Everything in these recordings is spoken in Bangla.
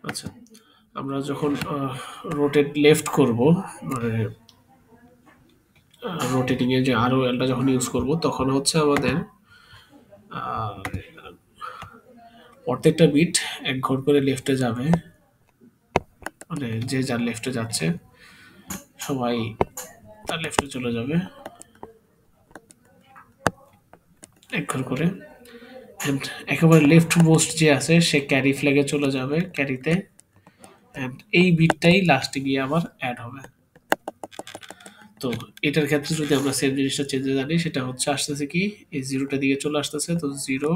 আচ্ছা, আমরা যখন রোটেট লেফট করব, মানে রোটেটিং এ যে আরো এলটা যখন ইউজ করব, তখন হচ্ছে আমাদের আহ, প্রত্যেকটা বিট এক ঘর করে লেফটে যাবে, মানে যে যার লেফটে যাচ্ছে সবাই তার লেফটে চলে যাবে এক ঘর করে। অ্যান্ড একেবারে লেফট মোস্ট যে আছে সে ক্যারি ফ্ল্যাগে চলে যাবে, ক্যারিতে। অ্যান্ড এই বিটটাই লাস্টে গিয়ে আবার অ্যাড হবে। তো এটার ক্ষেত্রে যদি আমরা সেম জিনিসটা চেঞ্জে জানি, সেটা হচ্ছে আসতেছে কি, এই জিরোটা দিকে চলে আসতেছে, তো জিরো,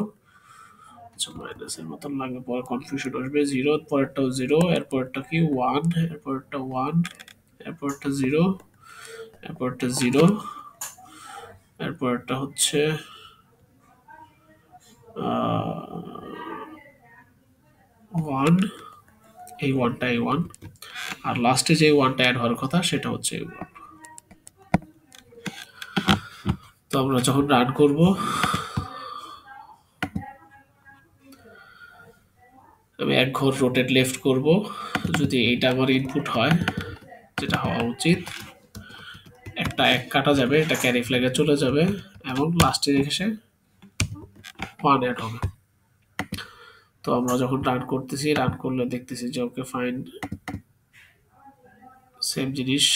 আচ্ছা মাইনাসের মতন লাগবে, পরে কনফিউশন আসবে। জিরো পরেরটাও জিরো, এরপরটা কি ওয়ান, এরপরটা ওয়ান, এরপরটা জিরো, এরপরটা জিরো, এরপরটা হচ্ছে ওয়ান, এই ওয়ানটা এই ওয়ান, আর লাস্টে যে ওয়ানটা অ্যাড হওয়ার কথা সেটা হচ্ছে এই ওয়ান। তো আমরা যখন রান করব, আমি এক ঘর রোটেট লেফট করব, যদি এইটা আমার ইনপুট হয়, যেটা হওয়া উচিত, একটা এক কাটা যাবে, এটা ক্যারি ফ্ল্যাগে চলে যাবে, এবং লাস্টে এসে ওয়ান অ্যাড হবে। তো আমরা যখন রান করতেছি, রান করলে দেখতেছি যে ওকে ফাইন, সেম জিনিস,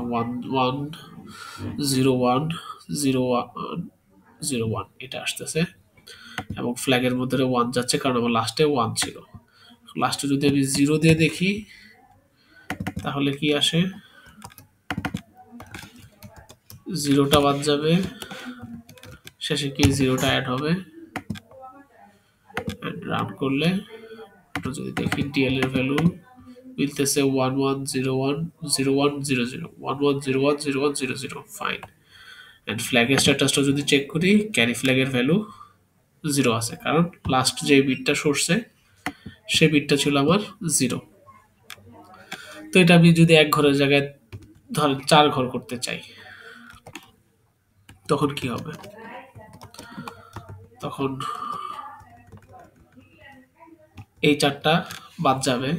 one one, zero one, zero one, zero one এটা আসতেছে, এবং ফ্ল্যাগের মধ্যে ওয়ান যাচ্ছে কারণ আমার লাস্টে ওয়ান ছিল। লাস্টে যদি আমি জিরো দিয়ে দেখি তাহলে কি আসে, জিরোটা বাদ যাবে, শেষে কি জিরোটা অ্যাড হবে। রান করলে একটু যদি দেখি, ডিএল এর ভ্যালু মিলতেছে one one zero one, zero one zero zero, one one zero one, zero one zero zero, fine. And ফ্ল্যাগের স্ট্যাটাসটা যদি চেক করি, ক্যারি ফ্ল্যাগের ভ্যালু জিরো আছে, কারণ লাস্ট যে বিটটা সরছে সে বিটটা ছিল আমার জিরো। তো এটা আমি যদি এক ঘরের জায়গায় ধরেন চার ঘর করতে চাই, তখন কি হবে? তখন এই চারটা বাদ যাবে,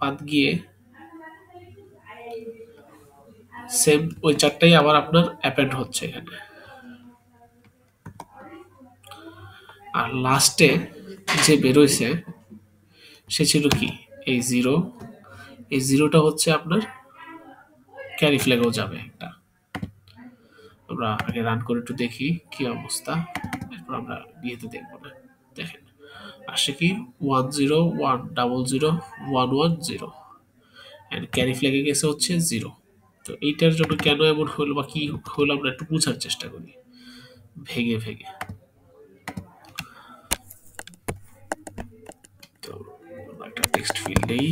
বাদ গিয়ে সেম ওই চারটাই আবার আপনার অ্যাপেন্ড হচ্ছে এখানে। আর লাস্টে যে বেরোইছে সে ছিল কি, এই জিরো, এই জিরোটা হচ্ছে আপনার ক্যারি ফ্ল্যাগেও যাবে একটা। আমরা আগে রান করে একটু দেখি কি অবস্থা, এরপর আমরা বিয়েতে দেখবো না। দেখেন আসে কি, one zero one double zero one one zero, and carry ফ্ল্যাগে গেছে হচ্ছে জিরো। তো এইটার জন্য কেন এমন হলো বা কি হলো আমরা একটু বোঝার চেষ্টা করি ভেঙে ভেঙে। তো একটা টেক্সট ফিল্ডেই,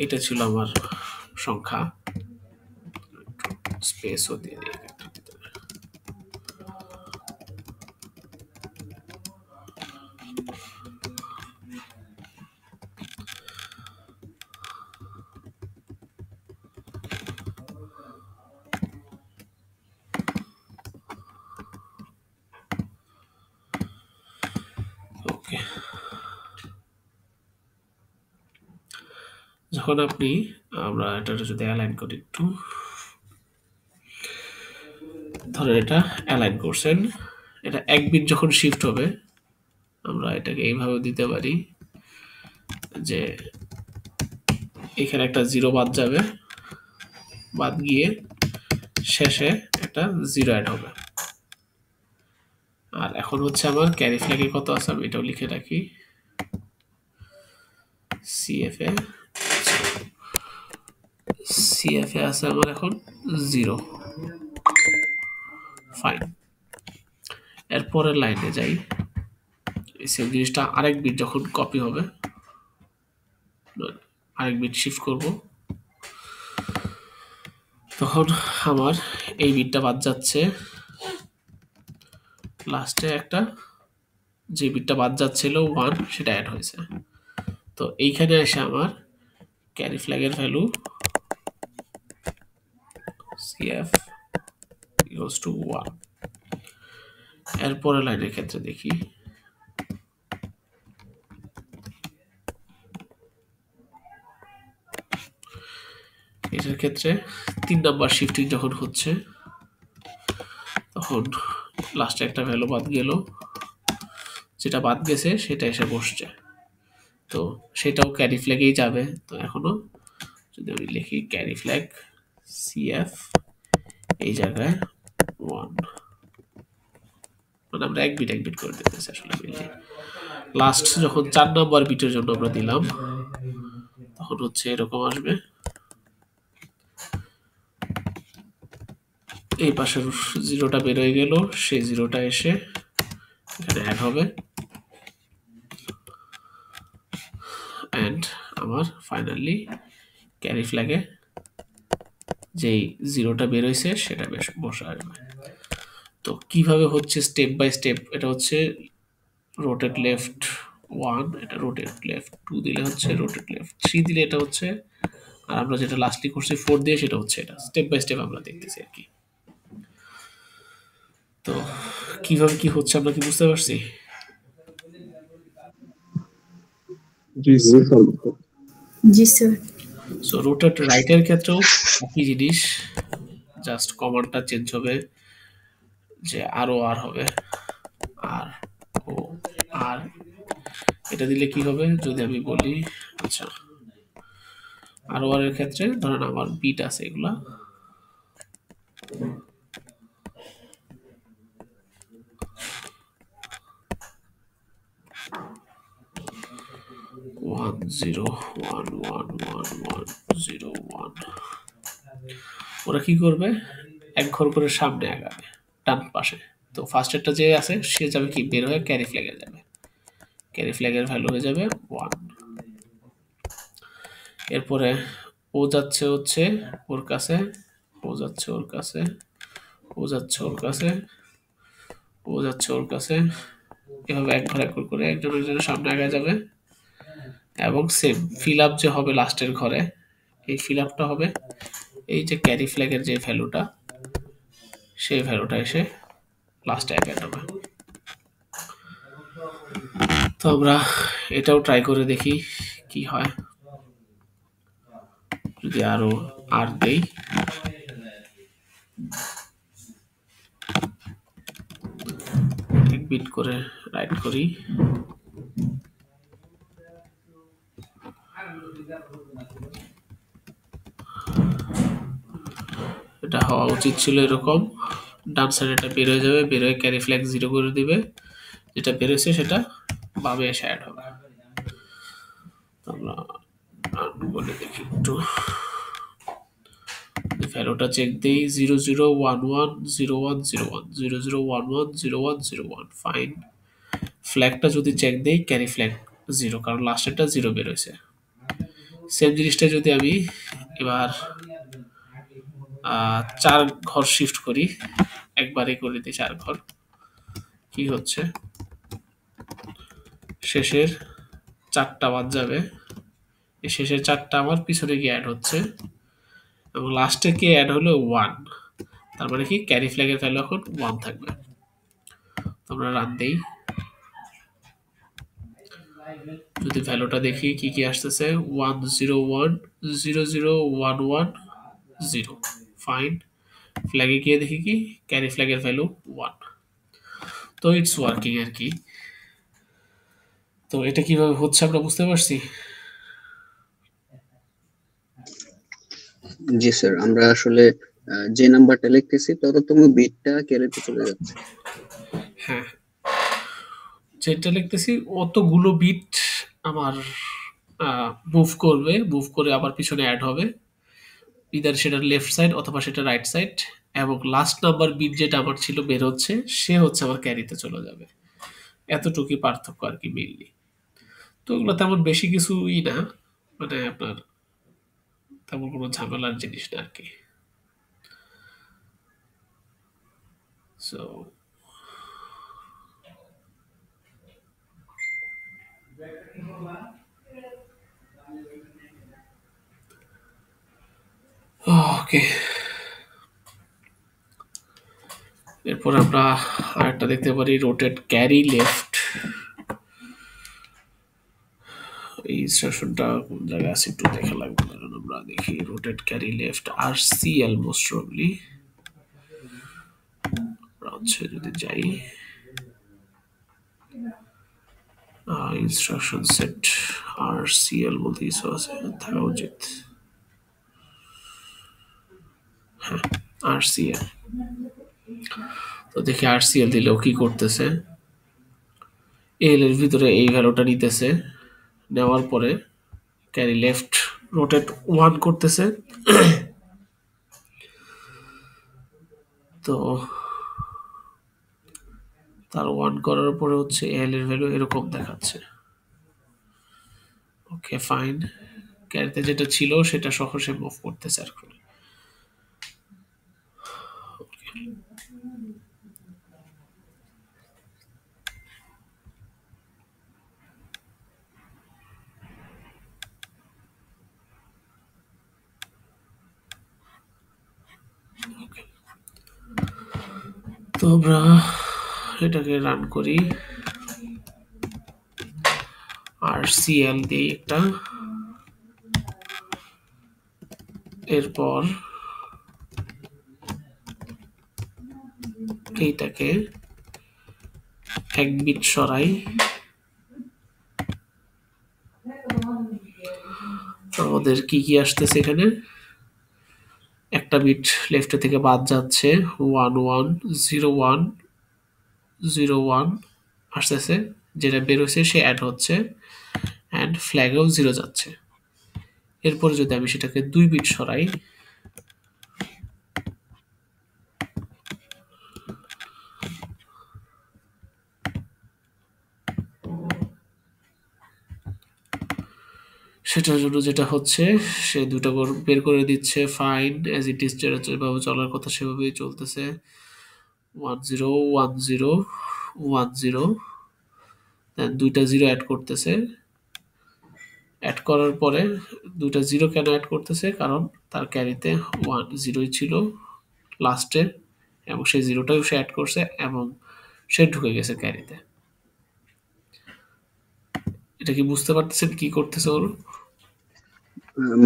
এটা ছিল আমার সংখ্যা, স্পেসও দিয়ে দিই এখানটার ভিতরে। ওকে, যখন আপনি, আমরা এটা যদি অ্যালাইন করি একটু, ধরেন এটা অ্যালাইন করছেন, এটা এক বিট যখন শিফট হবে, আমরা এটাকে এইভাবে দিতে পারি যে এখানে একটা জিরো বাদ যাবে, বাদ গিয়ে শেষে একটা জিরো অ্যাড হবে। আর এখন হচ্ছে আমার ক্যারি ফ্ল্যাগে কত আছে আমি এটাও লিখে রাখি, সিএফএ, সিএফএ আছে আমার এখন জিরো, ফাইন। এর পরের লাইনে যাই, সেম জিনিসটা আরেক বিট যখন কপি হবে, আরেক বিট শিফট করব, তখন আমার এই বিটটা বাদ যাচ্ছে, লাস্টে একটা যে বিটটা বাদ যাচ্ছিল ওয়ান, সেটা অ্যাড হয়েছে। তো এইখানে এসে আমার ক্যারি ফ্ল্যাগের value CF equals to one. এরপরের লাইনের ক্ষেত্রে দেখি, এটার ক্ষেত্রে 3 নাম্বার শিফটিং যখন হচ্ছে তখন লাস্টে একটা ভ্যালু বাদ গেল, যেটা বাদ গেছে সেটা এসে বসছে, তো সেটাও ক্যারি ফ্ল্যাগেই যাবে। তো এখনো যদি আমি লিখি ক্যারি ফ্ল্যাগ সিএফ এই জায়গায় 1, মানে আমরা এক বিট করে দিতেছি আসলে মেইনলি। লাস্ট যখন 4 নাম্বার বিটের জন্য আমরা দিলাম তখন হচ্ছে এরকম আসবে, এই পাশের জিরোটা বের হয়ে গেল, সেই জিরোটা এসে এখানে অ্যাড হবে, অ্যান্ড আমার ফাইনালি ক্যারি ফ্ল্যাগে যেই জিরোটা বের হয়েছে সেটা বেশ বসে আসবে। তো কিভাবে হচ্ছে স্টেপ বাই স্টেপ, এটা হচ্ছে রোটেট লেফট 1, এটা রোটেট লেফট 2 দিলে হচ্ছে রোটেট লেফট 3 দিলে এটা হচ্ছে, আর আমরা যেটা লাস্টলি করছি 4 দিয়ে সেটা হচ্ছে, এটা স্টেপ বাই স্টেপ আমরা দেখতেছি আর কি। তো কিভাবে কি হচ্ছে আমরা কি বুঝতে পারছি? জি স্যার। জি স্যার। সো রোটেট রাইটের ক্ষেত্রেও একই জিনিস, জাস্ট কমান্ডটা চেঞ্জ হবে, যে আরও আর হবে, আর ও আর এটা দিলে কি হবে যদি আমি বলি, আচ্ছা আরও আর এর ক্ষেত্রে ধরেন আমার বিট আছে এগুলা, one zero one one one one zero one, ওরা কি করবে এক ঘর করে সামনে আগাবে ডান পাশে। তো ফার্স্টেরটা যে আছে সে যাবে কি বের হয়ে ক্যারি ফ্ল্যাগে যাবে, ক্যারি ফ্ল্যাগের ভ্যালু হয়ে যাবে 1। এরপরে ও যাচ্ছে হচ্ছে ওর কাছে, ও যাচ্ছে ওর কাছে, ও যাচ্ছে ওর কাছে, ও যাচ্ছে ওর কাছে, এভাবে এক ঘর এক ঘর করে একজন একজনের সামনে আগে যাবে, এবং সেম ফিল আপ যে হবে লাস্টের ঘরে, এই ফিল আপটা হবে এই যে ক্যারি ফ্ল্যাগের যে ভ্যালুটা, সেই ভ্যালুটা এসে লাস্টে অ্যাড হবে। তো আমরা এটাও ট্রাই করে দেখি কি হয়, যদি আরো আর দেই, এক বিট করে রাইট করি, এটা হওয়া উচিত ছিল এরকম, ডান সাইডে এটা বের হয়ে যাবে, বের হয়ে ক্যারি ফ্ল্যাগ 0 করে দিবে, যেটা বেরোচ্ছে সেটা বামে এসে অ্যাড হবে। তো আমরা বলে দেখি একটু, ভ্যালুটা চেক দিই 00110101 00110101, ফাইন। ফ্ল্যাগটা যদি চেক দেই ক্যারি ফ্ল্যাগ 0, কারণ লাস্টেরটা 0 বের হয়েছে। সেম জিনিসটা যদি আমি এবার 4 ঘর শিফট করি, একবারে করে দিই 4 ঘর, কি হচ্ছে শেষের 4টা বাদ যাবে, এই শেষের 4টা আমার পিছনে গিয়ে অ্যাড হচ্ছে, এবং লাস্টে কে অ্যাড হলো 1, তার মানে কি ক্যারি ফ্ল্যাগের ভ্যালু এখন 1 থাকবে। আমরা রান দেই, যদি ভ্যালুটা দেখি কি কি আসতেছে 101001110, ফাইন। ফ্ল্যাগে গিয়ে দেখি কি ক্যারি ফ্ল্যাগের ভ্যালু 1, তো ইটস ওয়ার্কিং আর কি। তো এটা কিভাবে হচ্ছে আমরা বুঝতে পারছি। জি স্যার, আমরা আসলে যে নাম্বারটা লিখতেছি তততম বিটটা ক্যারিতে চলে যাচ্ছে। হ্যাঁ, যেটা লিখতেছি অতগুলো বিট আমার মুভ করবে, মুভ করে আবার পিছনে অ্যাড হবে, ইদার সেটা লেফট সাইড অথবা সেটা রাইট সাইড, এবং লাস্ট নাম্বার বিট যেটা আমার ছিল বের হচ্ছে সে হচ্ছে আমার ক্যারিতে চলে যাবে, এতটুকুই পার্থক্য আর কি মেইনলি। তো ওগুলো তেমন বেশি কিছুই না, মানে আপনার তেমন কোনো ঝামেলার জিনিস না আর কি। সো ওকে, এরপর আমরা আরেকটা দেখতে পারি রোটেট ক্যারি লেফট, এই ইনস্ট্রাকশনটা কোন জায়গায় আছে একটু দেখা লাগবে, কারণ আমরা দেখি রোটেট ক্যারি লেফট আর সিএল মোস্ট প্রবাবলি হচ্ছে। যদি যাই ইনস্ট্রাকশন সেট আর সিএল বলতে কিছু আছে, থাকা উচিত। হ্যাঁ, আর সিএল। তো দেখি আর সিএল দিলেও কি করতেছে। এল এর ভিতরে এই ভ্যালুটা নিতেছে, নেওয়ার পরে ক্যারি লেফট রোটেট 1 করতেছে। তো তার 1 করার পরে হচ্ছে এল এর ভ্যালু এরকম দেখাচ্ছে। ওকে ফাইন, ক্যারিতে যেটা ছিল সেটা সহ সে মুভ করতেছে আর কি। তো আমরা এটাকে রান করি আর সিএল দিই একটা, এরপর এইটাকে এক বিট সরাই। আমাদের কি কি আসতেছে এখানে, একটা বিট লেফট থেকে বাদ যাচ্ছে, 1 1 0 1 0 1 আসতেছে, যেটা বের হয়েছে সে অ্যাড হচ্ছে, অ্যান্ড ফ্ল্যাগেও 0 যাচ্ছে। এরপরে যদি আমি সেটাকে 2 বিট সরাই, সেটার জন্য যেটা হচ্ছে সে দুটো বের করে দিচ্ছে, ফাইন অ্যাজ ইট ইজ, যেভাবে চলার কথা সেভাবেই চলতেছে। 1 0 1 0 1 0, দেন দুইটা 0 অ্যাড করতেছে। অ্যাড করার পরে দুইটা 0 কেন অ্যাড করতেছে, কারণ তার ক্যারিতে 1 0ই ছিল লাস্টে, এবং সেই 0টাও সে অ্যাড করছে এবং সে ঢুকে গেছে ক্যারিতে। এটা কি বুঝতে পারতেছেন কি করতেছে ওর?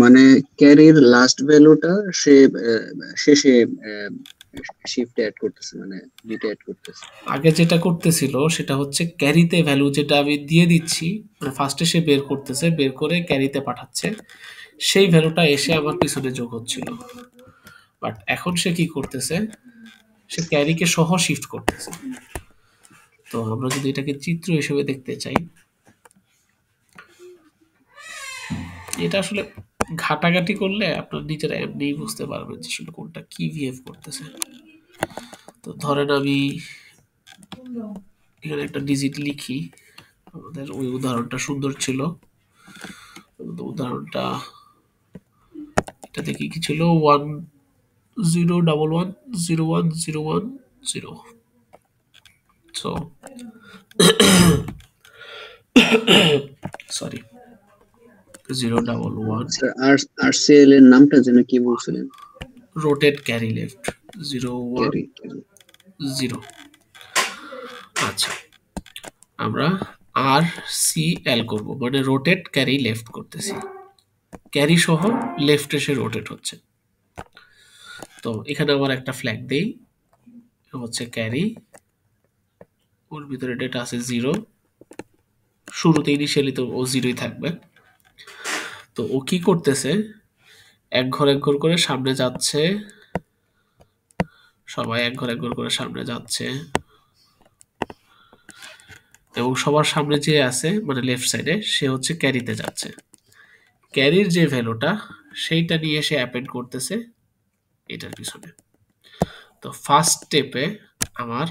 মানে ক্যারির লাস্ট ভ্যালুটা সে শেষে শিফটে অ্যাড করতেছে, মানে বিটে অ্যাড করতেছে। আগে যেটা করতেছিল সেটা হচ্ছে ক্যারিতে ভ্যালু যেটা আমি দিয়ে দিচ্ছি, মানে ফার্স্টে সে বের করতেছে, বের করে ক্যারিতে পাঠাচ্ছে, সেই ভ্যালুটা এসে আমার পিছনে যোগ হচ্ছিল। বাট এখন সে কি করতেছে, সে ক্যারিকে সহ শিফট করতেছে। তো আমরা যদি এটাকে চিত্র হিসেবে দেখতে চাই, এটা আসলে ঘাটাঘাটি করলে আপনার নিজেরা এমনিই বুঝতে পারবেন যে আসলে কোনটা কি বিহেভ করতেছে। তো ধরেন আমি এখানে একটা ডিজিট লিখি, আমাদের ওই উদাহরণটা সুন্দর ছিল। উদাহরণটা এটাতে কি ছিল, 1 0 1 1 0 1 0 1 0। সো সরি, 0 1 1 স্যার আরসিএল এর নামটা যেন কি বলছিলেন? Rotate carry left 0 1 carry. 0। আচ্ছা, আমরা আর সি এল করব, মানে রোটেট ক্যারি লেফট করতেছি, ক্যারি সহ লেফট এসে রোটেট হচ্ছে। তো এখানে আমার একটা ফ্ল্যাগ দেই, হচ্ছে ক্যারি, ওর ভিতরে ডেটা আছে 0, শুরুতে ইনিশিয়ালি তো ও 0ই থাকবে। তো ও কি করতেছে, এক ঘর করে সামনে যাচ্ছে, সবাই এক ঘর করে সামনে যাচ্ছে, এবং সবার সামনে যে আছে মানে লেফট সাইডে সে হচ্ছে ক্যারিতে যাচ্ছে। ক্যারির যে ভ্যালুটা সেইটা নিয়ে সে অ্যাপেন্ড করতেছে এটার পিছনে। তো ফার্স্ট স্টেপে আমার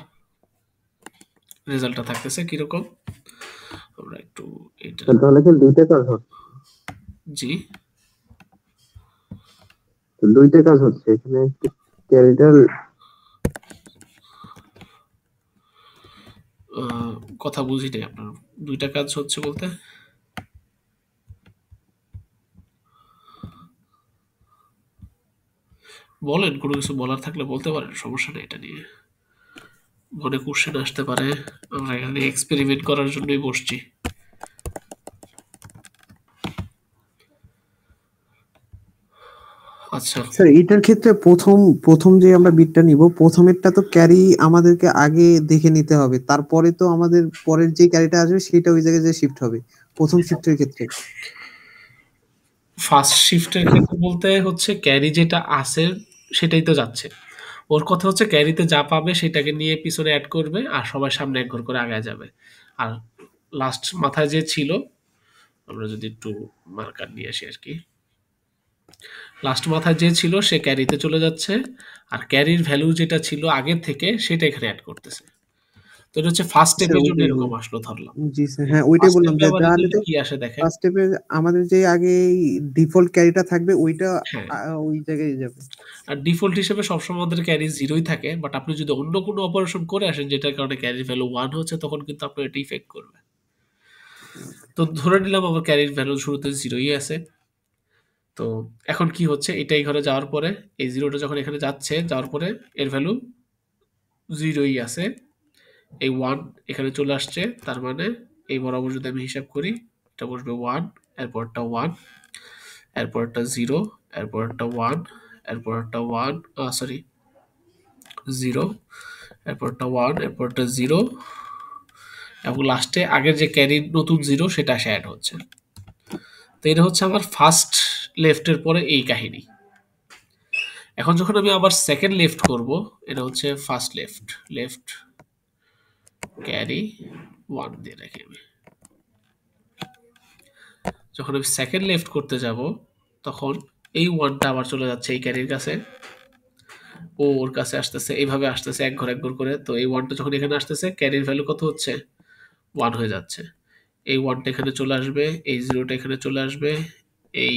রেজাল্টটা থাকতেছে কিরকম, আমরা একটু এটা, তাহলে কি দুইটা কাজ হচ্ছে? জি দুইটা কাজ হচ্ছে এখানে, ক্যারিটার কথা বুঝি নাই আপনার, দুইটা কাজ হচ্ছে বলতে বলেন, কোনো কিছু বলার থাকলে বলতে পারেন, সমস্যা নেই। এটা নিয়ে মনে কোশ্চেন আসতে পারে, আমরা এখানে এক্সপেরিমেন্ট করার জন্যই বসছি। আচ্ছা, স্যার এটার ক্ষেত্রে প্রথম যে আমরা বিটটা নিব, প্রথমেরটা তো ক্যারি আমাদেরকে আগে দেখে নিতে হবে, তারপরে তো আমাদের পরের যে ক্যারিটা আসবে সেটা ওই জায়গায় যে শিফট হবে প্রথম শিফটের ক্ষেত্রে। ফার্স্ট শিফটের ক্ষেত্রে বলতে হচ্ছে ক্যারি যেটা আছে সেটাই তো যাচ্ছে। ওর কথা হচ্ছে ক্যারিতে যা পাবে সেটাকে নিয়ে পিছনে অ্যাড করবে আর সবার সামনে এক ঘর করে আগায় যাবে। আর লাস্ট মাথায় যে ছিল, আমরা যদি একটু মার্কার নিয়ে আসি আর কি, লাস্ট মাথায় যে ছিল সে ক্যারিতে চলে যাচ্ছে আর ক্যারির ভ্যালু যেটা ছিল আগের থেকে সেটা এখানে অ্যাড করতেছে। তো এটা হচ্ছে ফার্স্ট স্যার স্টেপের জন্য ওইটাই এরকম বল আসলো ধরলাম। জি স্যার, হ্যাঁ ওইটাই ফার্স্ট বললাম স্টেপে যে আবার তাহলে রেজাল্টে তো কি আসে দেখেন। ফার্স্ট স্টেপে আমাদের যে আগে ডিফল্ট ক্যারিটা থাকবে ওইটা হ্যাঁ, ওই জায়গায় যাবে। আর ডিফল্ট হিসেবে সবসময় আমাদের ক্যারি 0ই থাকে, বাট আপনি যদি অন্য কোনো অপারেশন করে আসেন যেটার কারণে ক্যারির ভ্যালু 1 হচ্ছে তখন কিন্তু আপনার এটা ইফেক্ট করবে। তো ধরে নিলাম আমার ক্যারির ভ্যালু শুরুতে 0ই আছে। তো এখন কি হচ্ছে, এটাই ঘরে যাওয়ার পরে এই 0টা যখন এখানে যাচ্ছে, যাওয়ার পরে এর ভ্যালু 0ই আছে। এই 1 এখানে চলে আসছে, তার মানে এই বরাবর যদি আমি হিসাব করি, এটা বসবে 1, এরপরটা 1, এরপরটা 0, এরপরটা 1, এরপরটা 1, সরি 0, এরপরটা 1, এরপরটা 0 এবং লাস্টে আগের যে ক্যারির নতুন 0 সেটা আসে অ্যাড হচ্ছে। তো এটা হচ্ছে আমার ফার্স্ট লেফটের পরে এই কাহিনী। এখন যখন আমি আবার সেকেন্ড লেফট করব, এটা হচ্ছে ফার্স্ট লেফট, লেফট ক্যারি 1 দিয়ে রাখি আমি। যখন আমি সেকেন্ড লেফট করতে যাব তখন এই 1টা আবার চলে যাচ্ছে এই ক্যারির কাছে, ও ওর কাছে আসতেছে, এইভাবে আসতেছে এক ঘর এক ঘর করে। তো এই 1টা যখন এখানে আসতেছে ক্যারির ভ্যালু কত হচ্ছে, 1 হয়ে যাচ্ছে। এই 1টা এখানে চলে আসবে, এই 0টা এখানে চলে আসবে, এই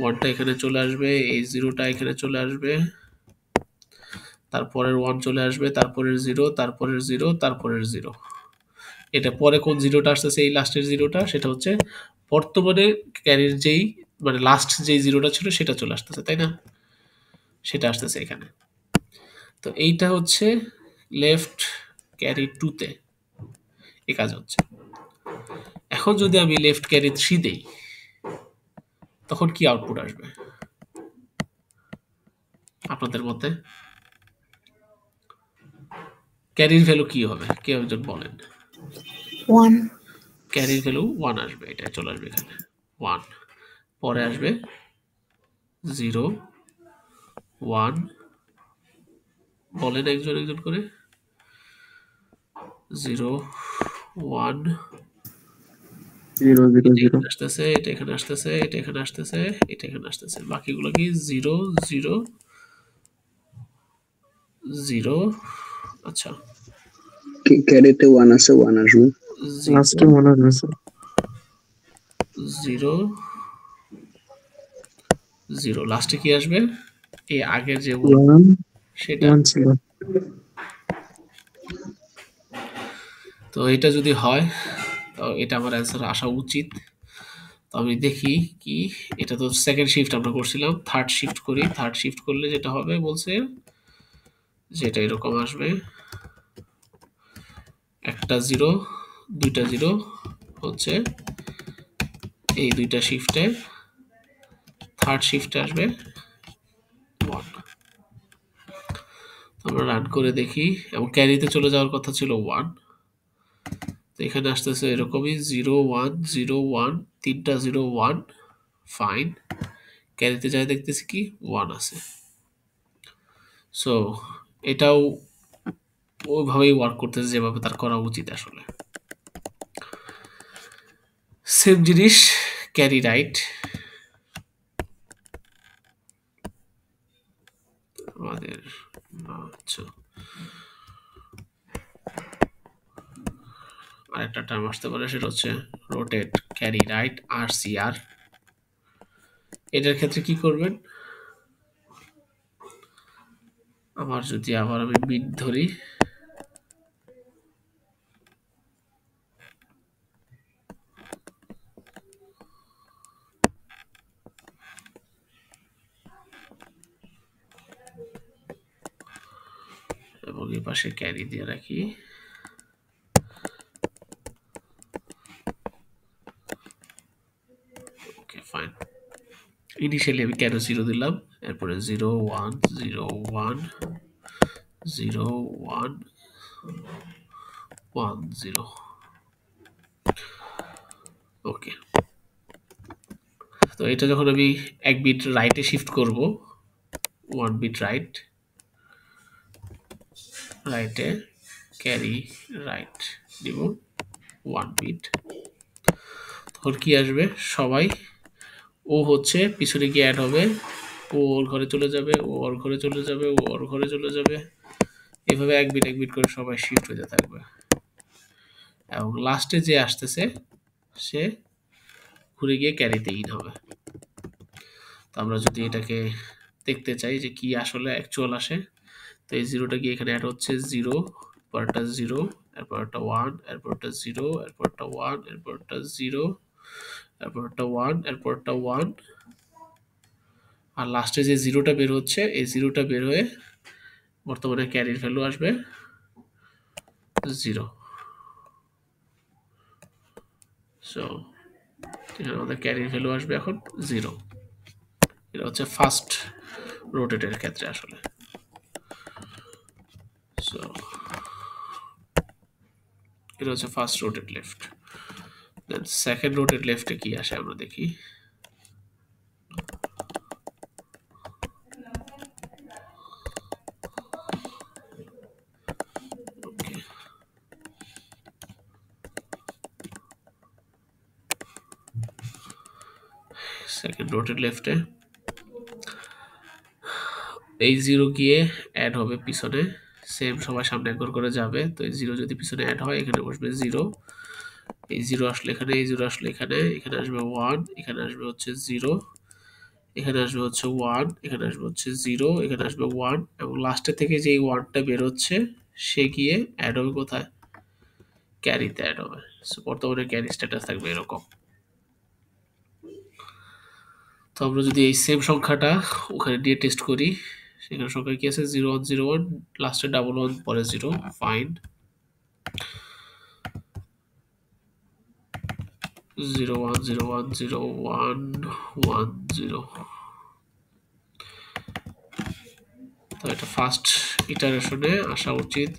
1টা এখানে চলে আসবে, এই 0টা এখানে চলে আসবে, তারপরের 1 চলে আসবে, তারপরের 0, তারপরের 0, তারপরের 0। এটা পরে কোন 0টা আসতেছে, এই লাস্টের 0টা, সেটা হচ্ছে বর্তমানে ক্যারির যেই মানে লাস্ট যেই 0টা ছিল সেটা চলে আসতেছে, তাই না? সেটা আসতেছে এখানে। তো এইটা হচ্ছে লেফট ক্যারি 2 তে এই কাজ হচ্ছে। এখন যদি আমি লেফট ক্যারি 3 দেই তখন কি আউটপুট আসবে আপনাদের মতে? ক্যারির ভ্যালু কি হবে, কেউ একজন বলেন। 1 ক্যারির ভ্যালু 1 আসবে, এটা চলে আসবে এখানে 1, পরে আসবে 0, 1, বলেন একজন একজন করে, 0, 1, 0 0 এটা 0 এখানে আসতেছে, এটা এখানে আসতেছে, এটা এখানে আসতেছে, এটা এখানে আসতেছে, বাকিগুলো কি 0 0 0। আচ্ছা, ক্যারিতে 1 আছে, 1 আসবে। 0 লাস্টে মনে হবে স্যার 0 0, লাস্টে কি আসবে, এই আগের যে 1 সেটা। 1 ছিল। তো এটা যদি হয় তো এটা আমার অ্যান্সার আসা উচিত। তো আমি দেখি কি, এটা তো সেকেন্ড শিফট আমরা করছিলাম, থার্ড শিফট করি। থার্ড শিফট করলে যেটা হবে বলছে যেটা এরকম আসবে, একটা 0, দুইটা 0 হচ্ছে এই দুইটা শিফটে, থার্ড শিফটে আসবে 1। আমরা রান করে দেখি, এবং ক্যারিতে চলে যাওয়ার কথা ছিল 1, তো এখানে আসতেছে এরকমই 0 1 0 1, তিনটা 0 1, ফাইন। ক্যারিতে যাই দেখতেছি কি 1 আছে। সো এটাও ওইভাবেই ওয়ার্ক করতেছে যেভাবে তার করা উচিত আসলে। সেম জিনিস ক্যারি রাইট, আমাদের আচ্ছা আরেকটা টার্ম আসতে পারে, সেটা হচ্ছে রোটেট ক্যারি রাইট RCR। এটার ক্ষেত্রে কি করবেন, আমার যদি আবার আমি বিট ধরি, এবং এই পাশে ক্যারি দিয়ে রাখি, ওকে ফাইন। ইনিশিয়ালি আমি কেন 0 দিলাম এরপরে 0 1 0 1 0 1 1 0। ওকে, তো এটা যখন আমি এক বিট রাইটে শিফট করব, 1 বিট রাইটে ক্যারি রাইট দিব 1 বিট, তখন কি আসবে, সবাই ও হচ্ছে পিছনে গিয়ে অ্যাড হবে, ও ওর ঘরে চলে যাবে, ও ওর ঘরে চলে যাবে, ও ওর ঘরে চলে যাবে, এভাবে এক বিট করে সবাই শিফট হতে থাকবে, এবং লাস্টে যে আসতেছে সে ঘুরে গিয়ে ক্যারিতে ইন হবে। তো আমরা যদি এটাকে দেখতে চাই যে কি আসলে অ্যাকচুয়াল আসে, তো এই জিরোটা গিয়ে এখানে অ্যাড হচ্ছে 0, পরটা 0, এরপরটা 1, এরপরটা 0, এরপরটা 1, এরপরটা 0, এরপরটা 1, এরপরটা 1, আর লাস্টে যে জিরোটা বের হচ্ছে, এই জিরোটা বের হয়ে বর্তমানে ক্যারির ভ্যালু আসবে 0। সো এখানে আমাদের ক্যারির ভ্যালু আসবে এখন 0। এটা হচ্ছে ফার্স্ট রোটেটের ক্ষেত্রে আসলে। সো এটা হচ্ছে first rotate left. Then second rotate লেফটে কি আসে আমরা দেখি। সেকেন্ড রোটেট লেফটে এই 0 গিয়ে অ্যাড হবে পিছনে, সেম সবার সামনে একবার করে যাবে, তো এই 0 যদি পিছনে অ্যাড হয় এখানে বসবে 0, এই 0 আসলে এখানে, এই 0 আসলে এখানে, এখানে আসবে 1, এখানে আসবে হচ্ছে 0, এখানে আসবে হচ্ছে 1, এখানে আসবে হচ্ছে 0, এখানে আসবে 1, এবং লাস্টে থেকে যে 1টা বের হচ্ছে সে গিয়ে অ্যাড হবে কোথায়, ক্যারিতে অ্যাড হবে। সো বর্তমানে ক্যারি স্ট্যাটাস থাকবে এরকম। তো আমরা যদি এই সেম সংখ্যাটা ওখানে দিয়ে টেস্ট করি, সেখানে সংখ্যা কি আছে, 0 1 0 1, লাস্টে 1 1 পরে 0, ফাইন, 0 1 0 1 0 1 1 0। তো এটা ফার্স্ট ইটারেশনে আসা উচিত।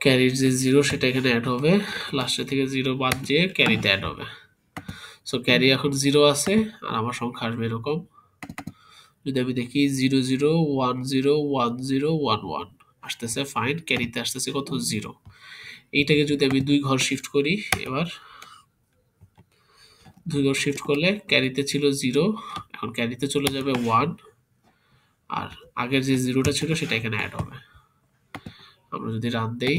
ক্যারির যে 0 সেটা এখানে অ্যাড হবে, লাস্টে থেকে 0 বাদ দিয়ে ক্যারিতে অ্যাড হবে। সো ক্যারি এখন 0 আছে, আর আমার সংখ্যা আসবে এরকম। যদি আমি দেখি 0 0 1 0 1 0 1 1 আসতেছে, ফাইন, ক্যারিতে আসতেছে কত, 0। এইটাকে যদি আমি 2 ঘর শিফট করি, এবার 2 ঘর শিফট করলে ক্যারিতে ছিল 0, এখন ক্যারিতে চলে যাবে 1, আর আগের যে 0টা ছিল সেটা এখানে অ্যাড হবে। আমরা যদি রান দেই,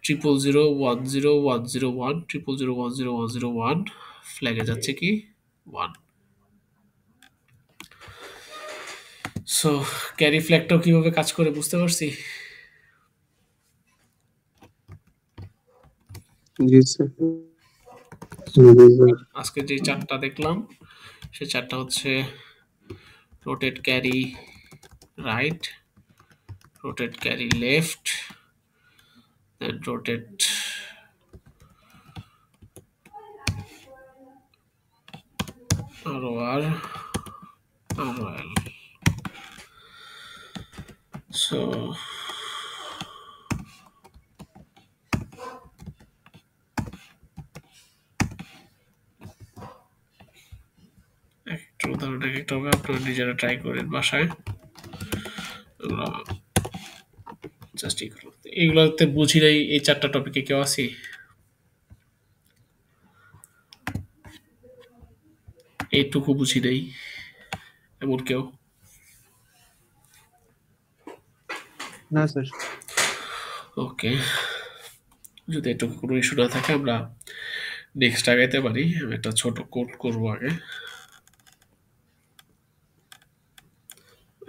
0 0 1 0 1 0 1, 0 0 1 0 1 0 1, ফ্ল্যাগে যাচ্ছে কি 1। সো ক্যারি ফ্ল্যাগটাও কিভাবে কাজ করে বুঝতে পারছি। জি স্যার। আজকে যে চারটা দেখলাম সে চারটা হচ্ছে rotate carry right, rotate carry left, then rotate ROR, ROL. So একটা উদাহরণ একটা হবে, আপনারা নিজেরা ট্রাই করেন বাসায়। জাস্ট এইগুলোতে বুঝি নাই, এই চারটা টপিকে কেউ আছি? এইটুকু বুঝি নাই এমন কেউ? না স্যার। ওকে, যদি এটুকু কোনো ইস্যু না থাকে আমরা নেক্সট আগাইতে পারি। আমি একটা ছোট কোড করবো আগে।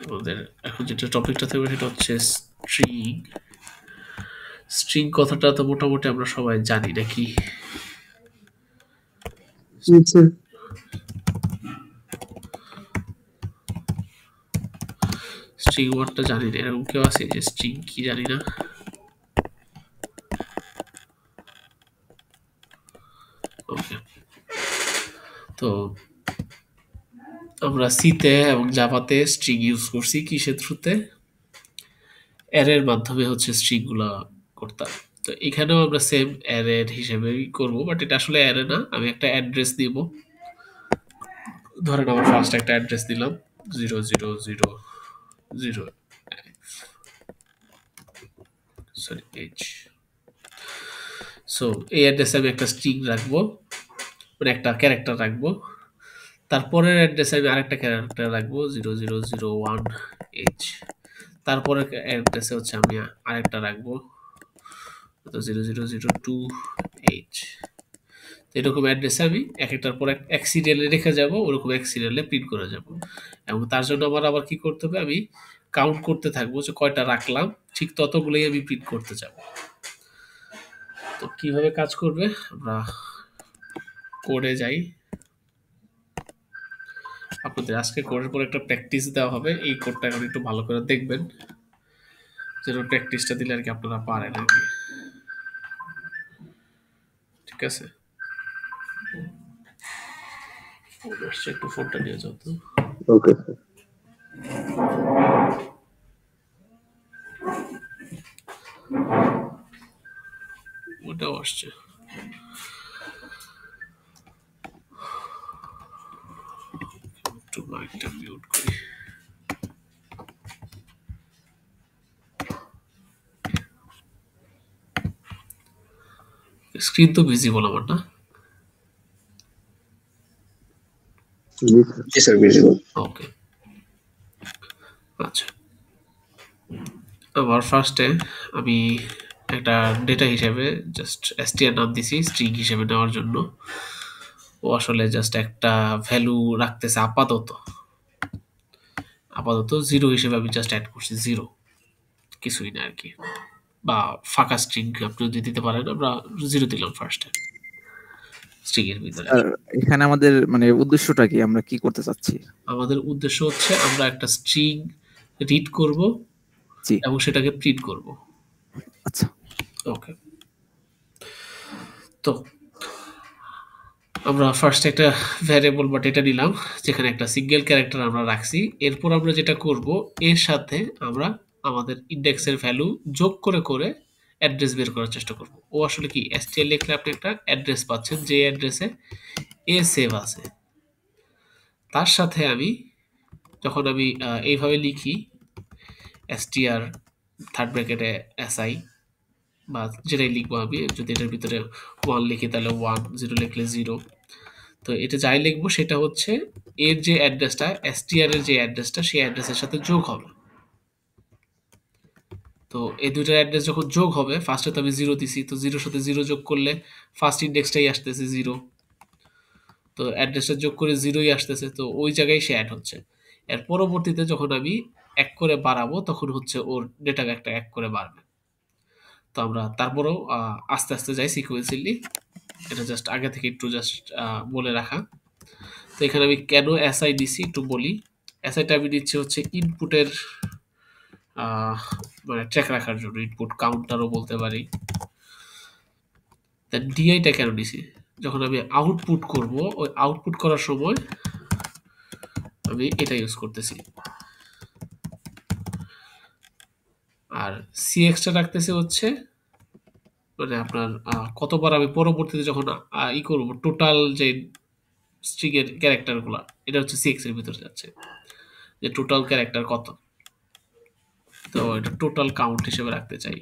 আমাদের এখন যেটা টপিকটা থাকবে সেটা হচ্ছে স্ট্রিং। স্ট্রিং কথাটা তো মোটামুটি আমরা সবাই জানি নাকি? স্ট্রিং ওয়ার্ডটা জানি না, এরকম কেউ আছে যে স্ট্রিং কি জানি না? ওকে, তো আমরা সিতে এবং জাভাতে স্ট্রিং ইউজ করছি কিসের থ্রুতে? অ্যারের মাধ্যমে হচ্ছে স্ট্রিং গুলা করতাম। তো এখানেও আমরা সেম অ্যারের হিসেবেই করব, বাট এটা আসলে অ্যারে না। আমি একটা অ্যাড্রেস দিব, ধরেন আমার ফার্স্ট একটা অ্যাড্রেস দিলাম 0000 সরি h। সো এই অ্যাড্রেসে আমি একটা স্ট্রিং রাখবো, মানে একটা ক্যারেক্টার রাখবো। তারপরের অ্যাড্রেসে আমি আরেকটা ক্যারেক্টার রাখবো 0001h। তারপরের অ্যাড্রেসে হচ্ছে আমি আরেকটা রাখবো 0002h। এরকম অ্যাড্রেসে আমি এক একটার পর এক সিরিয়ালে রেখে যাব, ওরকম এক সিরিয়ালে প্রিন্ট করে যাব। এবং তার জন্য আমার আবার কি করতে হবে, আমি কাউন্ট করতে থাকবো যে কয়টা রাখলাম, ঠিক ততগুলোই আমি প্রিন্ট করতে যাব। তো কিভাবে কাজ করবে, আমরা কোডে যাই। আপনাদের আজকে কোডের পর একটা প্র্যাকটিস দেওয়া হবে, এই কোডটা এখন একটু ভালো করে দেখবেন, যেন প্র্যাকটিসটা দিলে আর কি আপনারা পারেন আর কি। ঠিক আছে, একটু ফোনটা নিয়ে যাও তো। Okay sir. ওটাও আসছে। একটু মাইকটা মিউট করি। স্ক্রিন তো ভিজিবল আমার না? জি স্যার, ভিজিবল। ওকে, আচ্ছা। আবার ফার্স্টে আমি একটা ডেটা হিসেবে জাস্ট str নাম দিছি স্ট্রিং হিসেবে নেওয়ার জন্য। ও আসলে জাস্ট একটা ভ্যালু রাখতেছে আপাতত 0 হিসেবে আমি জাস্ট অ্যাড করছি 0, কিছুই না আর কি। বা ফাঁকা স্ট্রিং আপনি যদি দিতে পারেন, আমরা 0 দিলাম ফার্স্টে স্ট্রিং এর ভিতরে। স্যার এখানে আমাদের মানে উদ্দেশ্যটা কি, আমরা কি করতে চাচ্ছি? আমাদের উদ্দেশ্য হচ্ছে আমরা একটা স্ট্রিং রিড করব জি, এবং সেটাকে প্রিন্ট করব। আচ্ছা। ওকে, তো আমরা ফার্স্ট একটা ভ্যারিয়েবল বা ডেটা নিলাম, যেখানে একটা সিঙ্গেল ক্যারেক্টার আমরা রাখছি। এরপর আমরা যেটা করব, এর সাথে আমরা আমাদের ইন্ডেক্সের ভ্যালু যোগ করে করে অ্যাড্রেস বের করার চেষ্টা করব। ও আসলে কি, str লিখলে আপনি একটা অ্যাড্রেস পাচ্ছেন, যে অ্যাড্রেসে এ সেভ আছে। তার সাথে আমি যখন আমি এইভাবে লিখি str থার্ড ব্র্যাকেটে si, বা যেটাই লিখবো আমি, যদি এটার ভিতরে 1 লিখি তাহলে 1, 0 লিখলে 0। তো এটা যাই লিখবো সেটা হচ্ছে এর যে অ্যাড্রেসটা, str এর যে অ্যাড্রেসটা, সেই অ্যাড্রেসের সাথে যোগ হবে। তো এই দুইটার অ্যাড্রেস যখন যোগ হবে, ফার্স্টে তো আমি 0 দিছি, তো 0 সাথে 0 যোগ করলে ফার্স্ট ইন্ডেক্সটাই আসতেছে 0। তো অ্যাড্রেসটা যোগ করে 0ই আসতেছে, তো ওই জায়গায় সে অ্যাড হচ্ছে। এর পরবর্তীতে যখন আমি 1 করে বাড়াবো, তখন হচ্ছে ওর ডেটা একটা 1 করে বাড়বে। তো আমরা তারপরেও আস্তে আস্তে যাই সিকোয়েন্সিয়ালি, এটা জাস্ট আগে থেকে একটু জাস্ট বলে রাখা। তো এখানে আমি কেন এসআই দিছি একটু বলি। এসআইটা আমি দিচ্ছি হচ্ছে ইনপুটের মানে ট্র্যাক রাখার জন্য, ইনপুট কাউন্টারও বলতে পারি। দেন ডিআইটা কেন দিছি, যখন আমি আউটপুট করব, ওই আউটপুট করার সময় আমি এটা ইউজ করতেছি। আর সিএক্সটা রাখতেছে হচ্ছে মানে আপনার কতবার আমি পরবর্তীতে যখন ই করব, টোটাল যে স্ট্রিং এর ক্যারেক্টারগুলো, এটা হচ্ছে সিএক্স এর ভিতরে যাচ্ছে, যে টোটাল ক্যারেক্টার কত। তো এটা টোটাল কাউন্ট হিসেবে রাখতে চাই।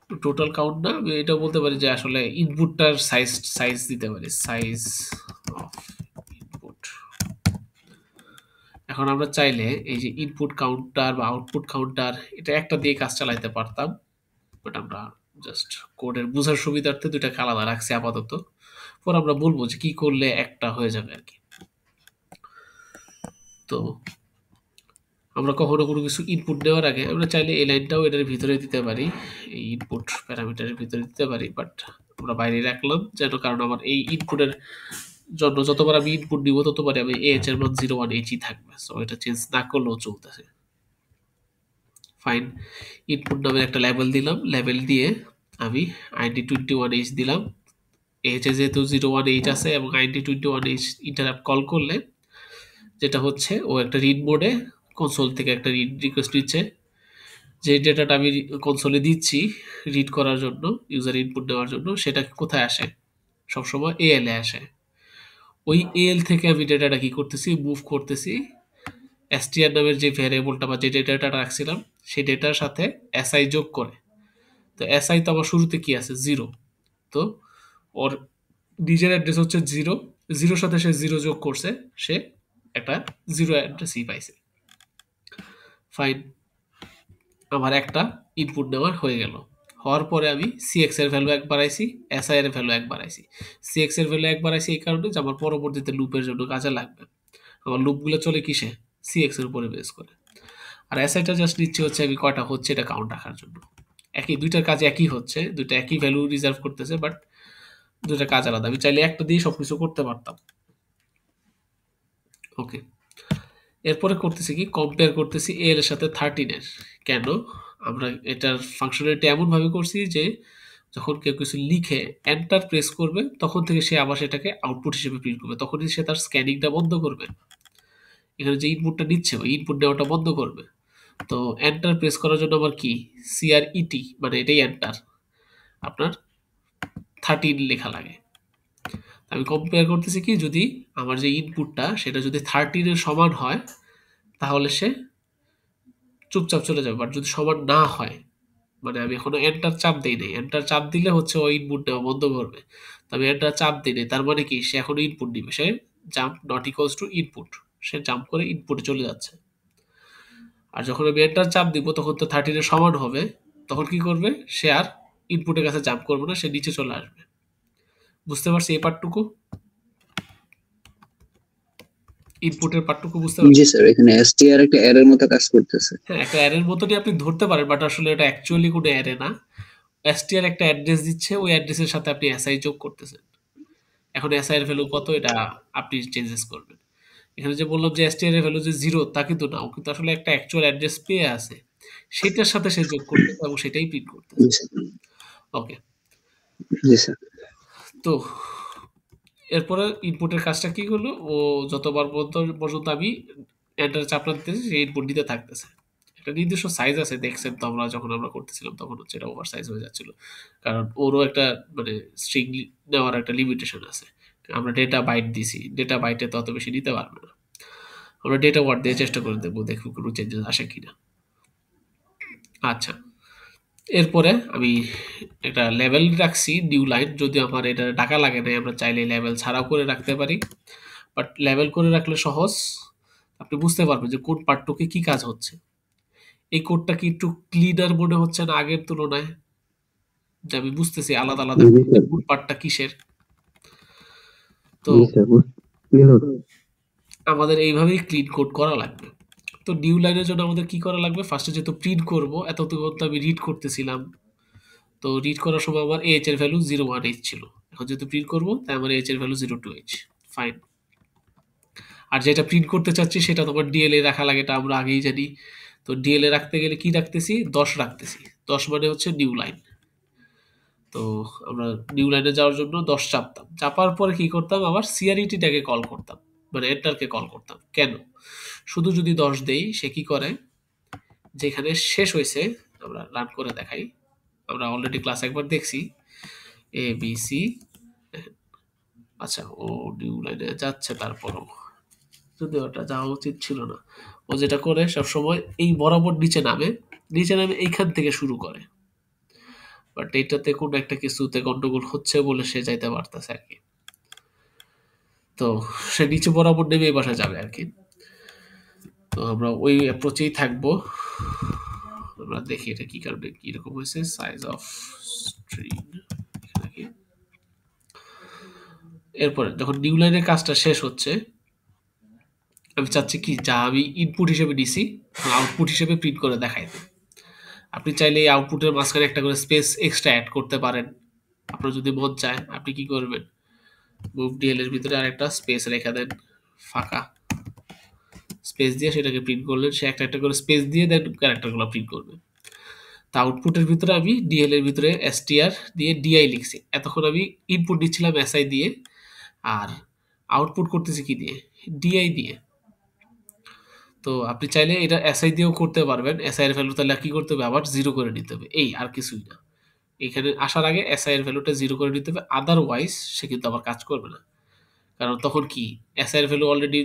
টোটাল কাউন্ট না, আমি এটা বলতে পারি যে আসলে ইনপুটটার সাইজ দিতে পারি, সাইজ অফ ইনপুট। এখন আমরা চাইলে এই যে ইনপুট কাউন্টার বা আউটপুট কাউন্টার, এটা একটা দিয়ে কাজ চালাইতে পারতাম, বাট আমরা জাস্ট কোডের বোঝার সুবিধার্থে দুইটাকে আলাদা রাখছি আপাতত। পর আমরা বলবো যে কি করলে একটা হয়ে যাবে আর কি। তো আমরা কখনো কোনো কিছু ইনপুট দেওয়ার আগে আমরা চাইলে এই লাইনটাও এটার ভিতরে দিতে পারি, এই ইনপুট প্যারামিটারের ভিতরে দিতে পারি, বাট আমরা বাইরে রাখলাম যেন, কারণ আমার এই ইনপুটের জন্য যতবার আমি ইনপুট দিব ততবার আমি AH এর মান 01H থাকবে, সো এটা চেঞ্জ না করলেও চলতেছে। ফাইন, ইনপুট নামে একটা লেবেল দিলাম, লেবেল দিয়ে আমি ID21H দিলাম। AH এ যেহেতু 01H আছে এবং ID21H ইন্টারাপ্ট কল করলে যেটা হচ্ছে, ও একটা রিড মোডে কনসোল থেকে একটা রিড রিকোয়েস্ট দিচ্ছে। যে ডেটাটা আমি কনসোলে দিচ্ছি রিড করার জন্য, ইউজার ইনপুট নেওয়ার জন্য, সেটা কোথায় আসে? সবসময় AL এ আসে। ওই AL থেকে আমি ডেটাটা কি করতেছি, মুভ করতেছি str নামের যে ভ্যারিয়েবলটা বা যে ডেটাটা রাখছিলাম সেই ডেটার সাথে SI যোগ করে। তো SI তো আমার শুরুতে কি আছে, 0। তো ওর নিজের অ্যাড্রেস হচ্ছে 0, 0 সাথে সে 0 যোগ করছে, সে একটা 0 অ্যাড্রেসই পাইছে। ফাইন, আমার একটা ইনপুট নেওয়া হয়ে গেল। হওয়ার পরে আমি CX এর ভ্যালু 1 বাড়াইছি, SI এর ভ্যালু 1 বাড়াইছি। CX এর ভ্যালু 1 বাড়াইছি এই কারণে যে আমার পরবর্তীতে লুপের জন্য কাজে লাগবে। আমার লুপগুলো চলে কিসে, CX এর উপরে বেস করে। আর SIটা জাস্ট নিচ্ছে হচ্ছে আমি কয়টা হচ্ছে এটা কাউন্ট রাখার জন্য। দুইটার কাজ একই হচ্ছে, দুইটা একই ভ্যালু রিজার্ভ করতেছে, বাট দুইটা কাজ আলাদা। আমি চাইলে একটা দিয়ে সবকিছু করতে পারতাম। ওকে, এরপরে করতেছি কি, কম্পেয়ার করতেছি AL এর সাথে 13 এর। কেন? আমরা এটার ফাংশনালিটি এমনভাবে করছি যে যখন কেউ কিছু লিখে এন্টার প্রেস করবে তখন থেকে সে আবার সেটাকে আউটপুট হিসেবে প্রিন্ট করবে, তখনই সে তার স্ক্যানিংটা বন্ধ করবে। এখানে যে ইনপুটটা নিচ্ছে ওই ইনপুট নেওয়াটা বন্ধ করবে। তো এন্টার প্রেস করার জন্য আবার কি, CRET, মানে এটাই এন্টার, আপনার 13 লেখা লাগে। আমি কম্পেয়ার করতেছি কি, যদি আমার যে ইনপুটটা সেটা যদি 13 এর সমান হয় তাহলে সে চুপচাপ চলে যাবে, বাট যদি সমান না হয়, মানে আমি এখনো এন্টার চাপ দেই নাই, এন্টার চাপ দিলে হচ্ছে ওই ইনপুট নেওয়া বন্ধ করবে। তবে এন্টার চাপ দিই নাই, তার মানে কি, সে এখনো ইনপুট নিবে, সে jump not equals to input, সে জাম্প করে ইনপুটে চলে যাচ্ছে। আর যখন আমি এন্টার চাপ দিব তখন তো 13 এর সমান হবে, তখন কি করবে, সে আর ইনপুটের কাছে জাম্প করবে না, সে নিচে চলে আসবে। বুঝতে পারছি এই পার্টটুকু, ইনপুটের পার্টটুকু বুঝতে পারছি? জি স্যার, এখানে str একটা অ্যারের মতো কাজ করতেছে। হ্যাঁ, একটা অ্যারের মতনই আপনি ধরতে পারেন, বাট আসলে এটা অ্যাকচুয়ালি কোনো অ্যারে না। str একটা অ্যাড্রেস দিচ্ছে, ওই অ্যাড্রেসের সাথে আপনি SI যোগ করতেছেন। এখন SI এর ভ্যালু কত এটা আপনি চেঞ্জেস করবেন। এখানে যে বললাম যে str এর ভ্যালু যে 0, তা কিন্তু না, ও কিন্তু আসলে একটা অ্যাকচুয়াল অ্যাড্রেস পেয়ে আছে, সেটার সাথে সে যোগ করতেছে এবং সেটাই প্রিন্ট করতেছে। জি স্যার। ওকে, জি স্যার। তো এরপরে ইনপুটের কাজটা কি হলো, ও যতবার পর্যন্ত আমি এন্টার চাপ না দিতেছি সেই ইনপুট দিতে থাকতেছে। একটা নির্দিষ্ট সাইজ আছে, দেখছেন তো আমরা যখন আমরা করতেছিলাম তখন হচ্ছে এটা ওভার সাইজ হয়ে যাচ্ছিল, কারণ ওরও একটা মানে স্ট্রিং নেওয়ার একটা লিমিটেশন আছে। আমরা ডেটা বাইট দিছি, ডেটা বাইটে তো অত বেশি নিতে পারবে না, আমরা ডেটা ওয়ার্ড দিয়ে চেষ্টা করে দেখবো, দেখবো কোনো চেঞ্জেস আসে কিনা। আচ্ছা, এরপরে আমি একটা লেভেল রাখছি নিউ লাইন, যদি আমার এটা ডাকা লাগে না, আমরা চাইলে লেভেল ছাড়াও করে রাখতে পারি, বাট লেভেল করে রাখলে সহজ, আপনি বুঝতে পারবেন যে কোন পার্টটুকে কি কাজ হচ্ছে। এই কোডটা কি একটু ক্লিনার মনে হচ্ছে না আগের তুলনায়, যে আমি বুঝতেছি আলাদা আলাদা জি স্যার। কোন পার্টটা কিসের। তো জি স্যার, ক্লিয়ার হলো। আমাদের এইভাবেই ক্লিন কোড করা লাগবে। তো নিউ লাইনের জন্য আমাদের কি করা লাগবে, ফার্স্টে যেহেতু প্রিন্ট করব, এতক্ষণ তো আমি রিড করতেছিলাম, তো রিড করার সময় আমার AH এর ভ্যালু 01H ছিল, এখন যেহেতু প্রিন্ট করবো তাই আমার AH এর ভ্যালু 02H। ফাইন, আর যেটা প্রিন্ট করতে চাচ্ছি সেটা তোমার DL এ রাখা লাগে, এটা আমরা আগেই জানি। তো DL এ রাখতে গেলে কি রাখতেছি, 10 রাখতেছি, 10 মানে হচ্ছে নিউ লাইন। তো আমরা নিউ লাইনে যাওয়ার জন্য 10 চাপতাম, চাপার পরে কি করতাম, আবার CRET-টাকে কল করতাম, মানে এন্টারকে কল করতাম। কেন? শুধু যদি 10 দেই, সে কি করে, যেখানে শেষ হয়েছে, আমরা রান করে দেখাই, আমরা অলরেডি ক্লাস একবার দেখছি ABC। আচ্ছা, ও নিউ লাইনে যাচ্ছে, তারপরও যদি ওটা যাওয়া উচিত ছিল না, ও যেটা করে সবসময় এই বরাবর নিচে নামে, নিচে নামে এইখান থেকে শুরু করে, বাট এইটাতে কোনো একটা কিছুতে গন্ডগোল হচ্ছে বলে সে যাইতে পারতেছে আর কি। তো সে নিচে বরাবর নেমে এই বাসায় যাবে আর কি। তো আমরা ওই অ্যাপ্রোচেই থাকবো। আমরা দেখি এটা কি কারণে কিরকম হয়েছে, সাইজ অফ স্ট্রিং। এরপরে যখন নিউ লাইনের কাজটা শেষ হচ্ছে, আমি চাচ্ছি কি, যা আমি ইনপুট হিসেবে নিছি আউটপুট হিসেবে প্রিন্ট করে দেখাইতে। আপনি চাইলে এই আউটপুটের মাঝখানে একটা করে স্পেস এক্সট্রা অ্যাড করতে পারেন, আপনার যদি মন চায়। আপনি কি করবেন, মুভ ডিএল এর ভিতরে আরেকটা স্পেস রেখে দেন, ফাঁকা স্পেস দিয়ে সেটাকে প্রিন্ট করলেন। সে একটা একটা করে স্পেস দিয়ে দেন ক্যারেক্টারগুলো প্রিন্ট করবে। তা আউটপুটের ভিতরে আমি ডিএল এর ভিতরে এসটিআর দিয়ে ডিআই লিখছি। এতক্ষণ আমি ইনপুট দিচ্ছিলাম এসআই দিয়ে, আর আউটপুট করতেছি কি দিয়ে, ডিআই দিয়ে। তো আপনি চাইলে এটা এসআই দিয়েও করতে পারবেন। এসআই এর ভ্যালু তাহলে কি করতে হবে, আবার জিরো করে নিতে হবে, এই আর কিছুই না। এখানে আসার আগে এসআই এর ভ্যালুটা জিরো করে নিতে হবে, আদারওয়াইজ সে কিন্তু আবার কাজ করবে না। কারণ তখন কি এসআই এর ভ্যালু অলরেডি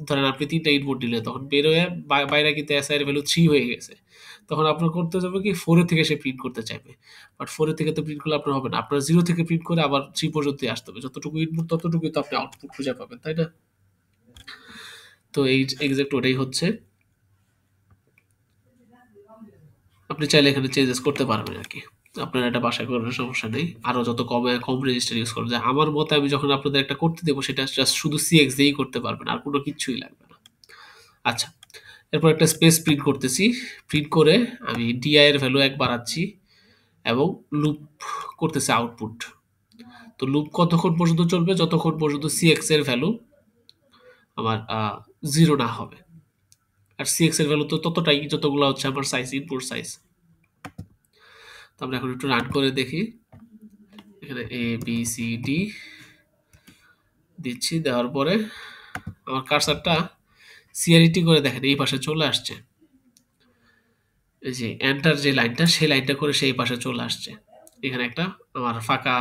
ধরেন আপনি 3টা ইনপুট দিলে, তখন বের হয়ে বাইরে কিন্তু এসআই এর ভ্যালু 3 হয়ে গেছে। তখন আপনার করতে যাবে কি 4 থেকে সে প্রিন্ট করতে চাইবে, বাট 4 থেকে তো প্রিন্ট করলে আপনার হবে না। আপনার 0 থেকে প্রিন্ট করে আবার 3 পর্যন্ত আসতে হবে। যতটুকু ইনপুট ততটুকুই তো আপনি আউটপুট খুঁজে পাবেন, তাই না? তো এই এক্সাক্ট ওটাই হচ্ছে। আপনি চাইলে এখানে চেঞ্জেস করতে পারবেন আর কি, আপনার এটা বাসায় করার সমস্যা নেই। আরো যত কম রেজিস্টার ইউজ করা যায়। আমার মতে আমি যখন আপনাদের একটা করতে দেবো সেটা জাস্ট শুধু সিএক্স দিয়েই করতে পারবেন, আর কোনো কিছুই লাগবে না। আচ্ছা, এরপর একটা স্পেস প্রিন্ট করতেছি। প্রিন্ট করে আমি ডিআই এর ভ্যালু 1 বাড়াচ্ছি এবং লুপ করতেছি আউটপুট। তো লুপ কতক্ষণ পর্যন্ত চলবে, যতক্ষণ পর্যন্ত সিএক্স এর ভ্যালু আমার 0 না হবে। আর সিএক্স এর ভ্যালু তো ততটাই যতগুলো হচ্ছে আমার সাইজ, ইনপুট সাইজ। তো আমরা এখন একটু রান করে দেখি। এখানে এ বি সি ডি দিচ্ছি, দেওয়ার পরে আমার কার্সারটা সিআরইটি করে দেখেন এই পাশে চলে আসছে। এই যে এন্টার যে লাইনটা, সেই লাইনটা করে সেই পাশে চলে আসছে। এখানে একটা আমার ফাঁকা,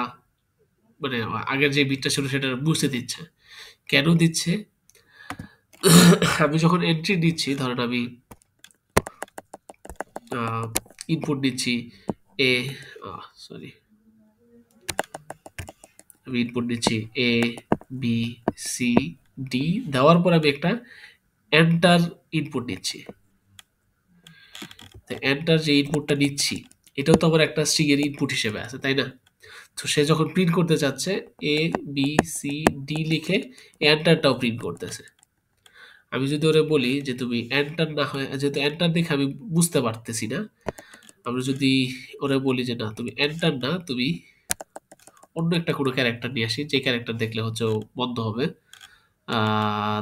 মানে আগের যে বিটটা ছিল সেটা বুঝতে দিচ্ছে। কেন দিচ্ছে, আমি যখন এন্ট্রি দিচ্ছি, ধরেন আমি ইনপুট দিচ্ছি এ, সরি, আমি ইনপুট দিচ্ছি এ বি সি ডি, দেওয়ার পর আমি একটা এন্টার ইনপুট নিচ্ছি। তো এন্টার যে ইনপুটটা নিচ্ছি এটাও তো আমার একটা স্ট্রিং এর ইনপুট হিসেবে আছে, তাই না? তো সে যখন প্রিন্ট করতে চাচ্ছে এ বি সি ডি লিখে এন্টারটাও প্রিন্ট করতেছে। আমি যদি ওরে বলি যে তুমি এন্টার না হয়, যেহেতু এন্টার দেখে আমি বুঝতে পারতেছি না, আমরা যদি ওরে বলি যে না তুমি এন্টার না, তুমি অন্য একটা কোনো ক্যারেক্টার নিয়ে আসি, যে ক্যারেক্টার দেখলে হচ্ছে ও বন্ধ হবে।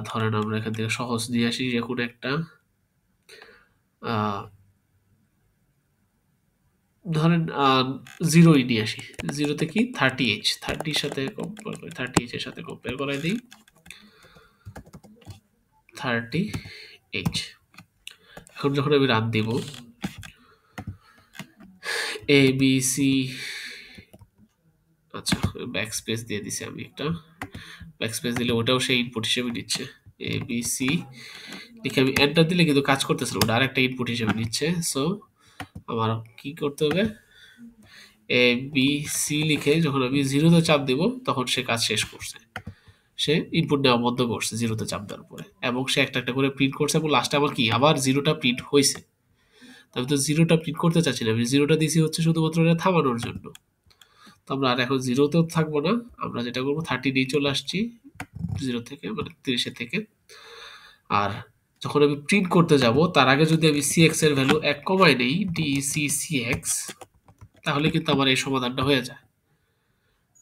ধরেন আমরা এখান থেকে সহজ নিয়ে আসি, যে কোনো একটা ধরেন 0 নিয়ে আসি। 0তে কি 30H, 30 সাথে কম্পেয়ার করি, 30H এর সাথে কম্পেয়ার করাই দিই 30H। এখন যখন আমি রান দিব, এ বি সি, আচ্ছা ব্যাক স্পেস দিয়ে দিছি আমি একটা, ব্যাক স্পেস দিলে ওটাও সেই ইনপুট হিসেবে নিচ্ছে। এ বি সি লিখে আমি এন্টার দিলে কিন্তু কাজ করতেছে না, ওটা আরেকটা ইনপুট হিসেবে নিচ্ছে। সো আমার কি করতে হবে, এ বি সি লিখে যখন আমি 0তে চাপ দেব তখন সে কাজ শেষ করছে। সে ইনপুট নেওয়া বন্ধ করছে 0তে চাপ দেওয়ার পরে, এবং সে একটা একটা করে প্রিন্ট করছে, এবং লাস্টে আমার কি আবার 0টা প্রিন্ট হয়েছে। আমি তো 0টা প্রিন্ট করতে চাচ্ছি না, আমি 0টা দিছি হচ্ছে শুধুমাত্র এটা থামানোর জন্য। তো আমরা আর এখন 0তেও থাকবো না, আমরা যেটা করবো 30 নিয়ে চলে আসছি 0 থেকে, মানে 30 থেকে। আর যখন আমি প্রিন্ট করতে যাব তার আগে যদি আমি সিএক্স এর ভ্যালু 1 কমাই নেই, ডিসিসিএক্স, তাহলে কিন্তু আমার এই সমাধানটা হয়ে যায়।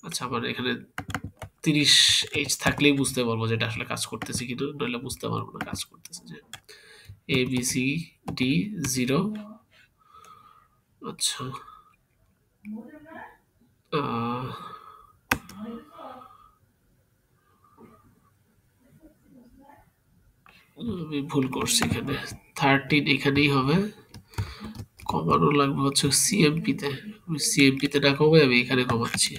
আচ্ছা, আমার এখানে 30H থাকলেই বুঝতে পারবো যে এটা আসলে কাজ করতেছে কিনা, নইলে বুঝতে পারবো না কাজ করতেছে। যে এ বি সি ডি 0, আচ্ছা আমি ভুল করছি, এখানে 13 এখানেই হবে, কমানো লাগবে হচ্ছে সিএমপি তে। আমি সিএমপি তে না কমে আমি এখানে কমাচ্ছি,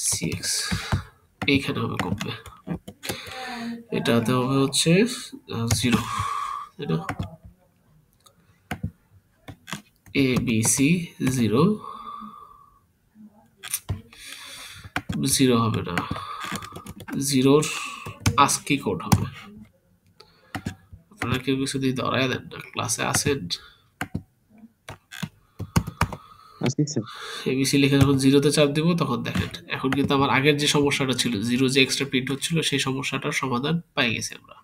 সিএক্স এইখানে হবে কমবে, এটাতে হবে হচ্ছে 0, তাই না? এ বি সি 0, 0 হবে না, 0র আস্কি কোড হবে। আপনারা কেউ কিছু দিয়ে ধরাই দেন না, ক্লাসে আসেন। এবিসি লিখে যখন 0তে চাপ দিব তখন দেখেন এখন কিন্তু আমার আগের যে সমস্যাটা ছিল 0 যে এক্সট্রা প্রিন্ট হচ্ছিল সেই সমস্যাটার সমাধান পাই গেছি আমরা।